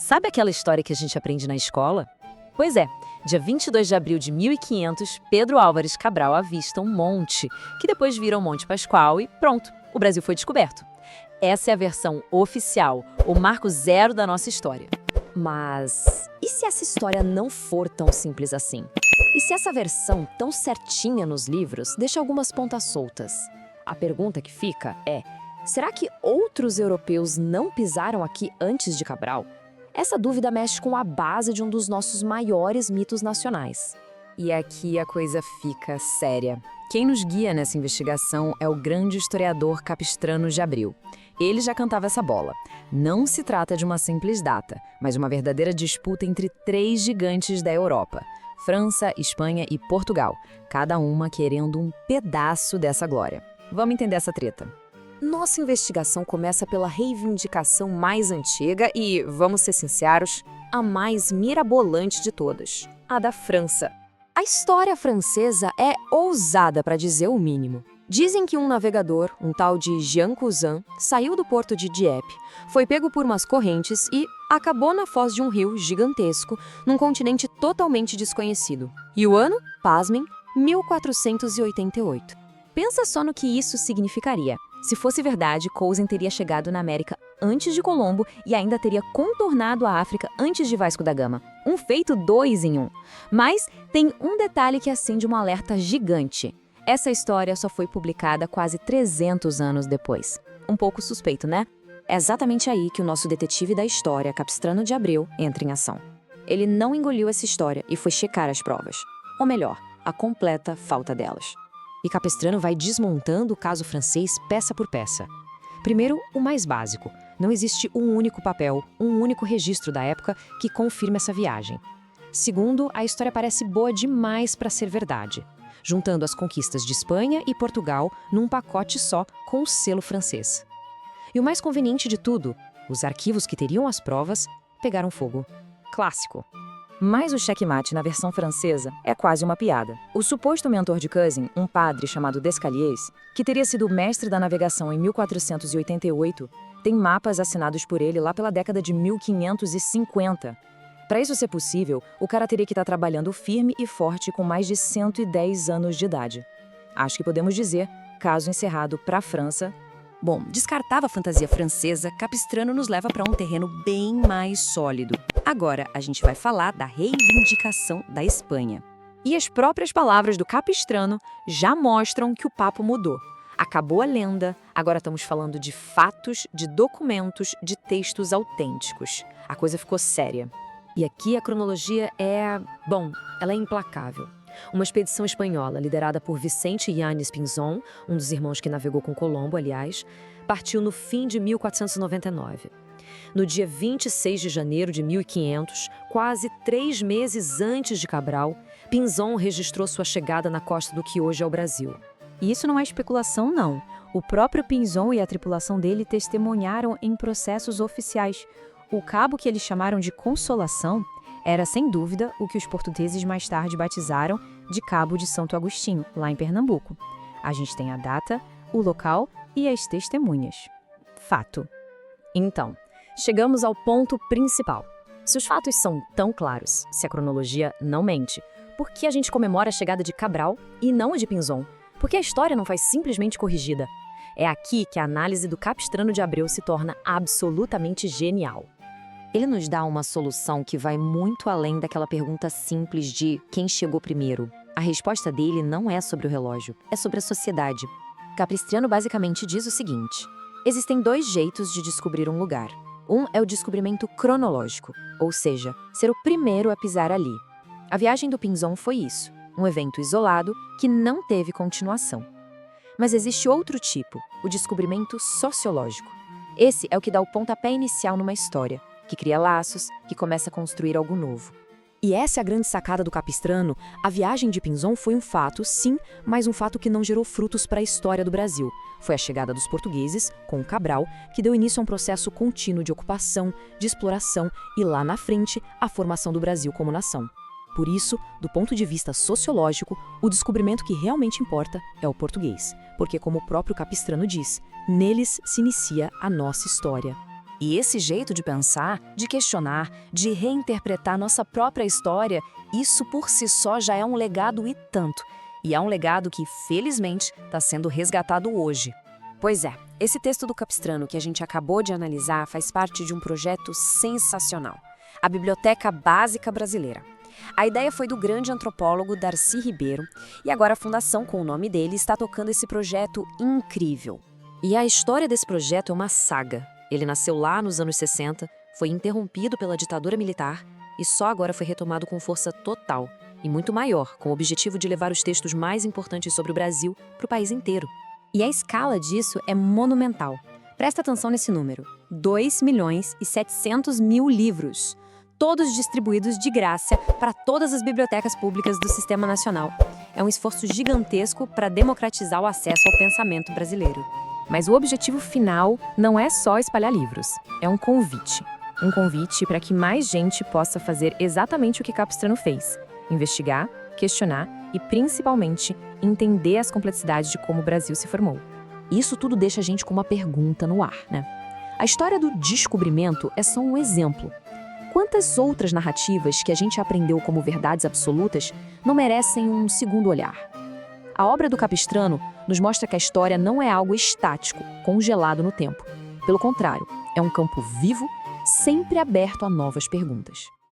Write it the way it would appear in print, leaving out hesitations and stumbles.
Sabe aquela história que a gente aprende na escola? Pois é, dia 22 de abril de 1500, Pedro Álvares Cabral avista um monte, que depois vira o Monte Pascoal e pronto, o Brasil foi descoberto. Essa é a versão oficial, o marco zero da nossa história. Mas e se essa história não for tão simples assim? E se essa versão tão certinha nos livros deixa algumas pontas soltas? A pergunta que fica é: será que outros europeus não pisaram aqui antes de Cabral? Essa dúvida mexe com a base de um dos nossos maiores mitos nacionais. E aqui a coisa fica séria. Quem nos guia nessa investigação é o grande historiador Capistrano de Abreu. Ele já cantava essa bola. Não se trata de uma simples data, mas uma verdadeira disputa entre três gigantes da Europa: França, Espanha e Portugal, cada uma querendo um pedaço dessa glória. Vamos entender essa treta. Nossa investigação começa pela reivindicação mais antiga e, vamos ser sinceros, a mais mirabolante de todas, a da França. A história francesa é ousada, para dizer o mínimo. Dizem que um navegador, um tal de Jean Cousin, saiu do porto de Dieppe, foi pego por umas correntes e acabou na foz de um rio gigantesco, num continente totalmente desconhecido. E o ano? Pasmem, 1488. Pensa só no que isso significaria. Se fosse verdade, Cousin teria chegado na América antes de Colombo e ainda teria contornado a África antes de Vasco da Gama. Um feito 2 em 1. Mas tem um detalhe que acende um alerta gigante. Essa história só foi publicada quase 300 anos depois. Um pouco suspeito, né? É exatamente aí que o nosso detetive da história, Capistrano de Abreu, entra em ação. Ele não engoliu essa história e foi checar as provas. Ou melhor, a completa falta delas. E Capistrano vai desmontando o caso francês peça por peça. Primeiro, o mais básico. Não existe um único papel, um único registro da época que confirme essa viagem. Segundo, a história parece boa demais para ser verdade, juntando as conquistas de Espanha e Portugal num pacote só com o selo francês. E o mais conveniente de tudo, os arquivos que teriam as provas pegaram fogo. Clássico. Mas o checkmate na versão francesa é quase uma piada. O suposto mentor de Cousin, um padre chamado Descaliers, que teria sido mestre da navegação em 1488, tem mapas assinados por ele lá pela década de 1550. Para isso ser possível, o cara teria que estar trabalhando firme e forte com mais de 110 anos de idade. Acho que podemos dizer, caso encerrado para a França. Bom, descartava a fantasia francesa, Capistrano nos leva para um terreno bem mais sólido. Agora, a gente vai falar da reivindicação da Espanha. E as próprias palavras do Capistrano já mostram que o papo mudou. Acabou a lenda, agora estamos falando de fatos, de documentos, de textos autênticos. A coisa ficou séria. E aqui a cronologia ela é implacável. Uma expedição espanhola, liderada por Vicente Yanes Pinzón, um dos irmãos que navegou com Colombo, aliás, partiu no fim de 1499. No dia 26 de janeiro de 1500, quase 3 meses antes de Cabral, Pinzón registrou sua chegada na costa do que hoje é o Brasil. E isso não é especulação, não. O próprio Pinzón e a tripulação dele testemunharam em processos oficiais. O cabo que eles chamaram de Consolação era, sem dúvida, o que os portugueses mais tarde batizaram de Cabo de Santo Agostinho, lá em Pernambuco. A gente tem a data, o local e as testemunhas. Fato. Então, chegamos ao ponto principal. Se os fatos são tão claros, se a cronologia não mente, por que a gente comemora a chegada de Cabral e não a de Pinzón? Por que a história não foi simplesmente corrigida? É aqui que a análise do Capistrano de Abreu se torna absolutamente genial. Ele nos dá uma solução que vai muito além daquela pergunta simples de quem chegou primeiro. A resposta dele não é sobre o relógio, é sobre a sociedade. Capistrano basicamente diz o seguinte: existem 2 jeitos de descobrir um lugar. Um é o descobrimento cronológico, ou seja, ser o primeiro a pisar ali. A viagem do Pinzón foi isso, um evento isolado que não teve continuação. Mas existe outro tipo, o descobrimento sociológico. Esse é o que dá o pontapé inicial numa história, que cria laços, que começa a construir algo novo. E essa é a grande sacada do Capistrano. A viagem de Pinzón foi um fato, sim, mas um fato que não gerou frutos para a história do Brasil. Foi a chegada dos portugueses, com o Cabral, que deu início a um processo contínuo de ocupação, de exploração e, lá na frente, a formação do Brasil como nação. Por isso, do ponto de vista sociológico, o descobrimento que realmente importa é o português, porque, como o próprio Capistrano diz, neles se inicia a nossa história. E esse jeito de pensar, de questionar, de reinterpretar nossa própria história, isso por si só já é um legado e tanto. E é um legado que, felizmente, está sendo resgatado hoje. Pois é, esse texto do Capistrano que a gente acabou de analisar faz parte de um projeto sensacional, a Biblioteca Básica Brasileira. A ideia foi do grande antropólogo Darcy Ribeiro e agora a fundação com o nome dele está tocando esse projeto incrível. E a história desse projeto é uma saga. Ele nasceu lá nos anos 60, foi interrompido pela ditadura militar e só agora foi retomado com força total e muito maior, com o objetivo de levar os textos mais importantes sobre o Brasil para o país inteiro. E a escala disso é monumental. Presta atenção nesse número: 2.700.000 livros, todos distribuídos de graça para todas as bibliotecas públicas do Sistema Nacional. É um esforço gigantesco para democratizar o acesso ao pensamento brasileiro. Mas o objetivo final não é só espalhar livros, é um convite. Um convite para que mais gente possa fazer exatamente o que Capistrano fez: investigar, questionar e, principalmente, entender as complexidades de como o Brasil se formou. Isso tudo deixa a gente com uma pergunta no ar, né? A história do descobrimento é só um exemplo. Quantas outras narrativas que a gente aprendeu como verdades absolutas não merecem um segundo olhar? A obra do Capistrano nos mostra que a história não é algo estático, congelado no tempo. Pelo contrário, é um campo vivo, sempre aberto a novas perguntas.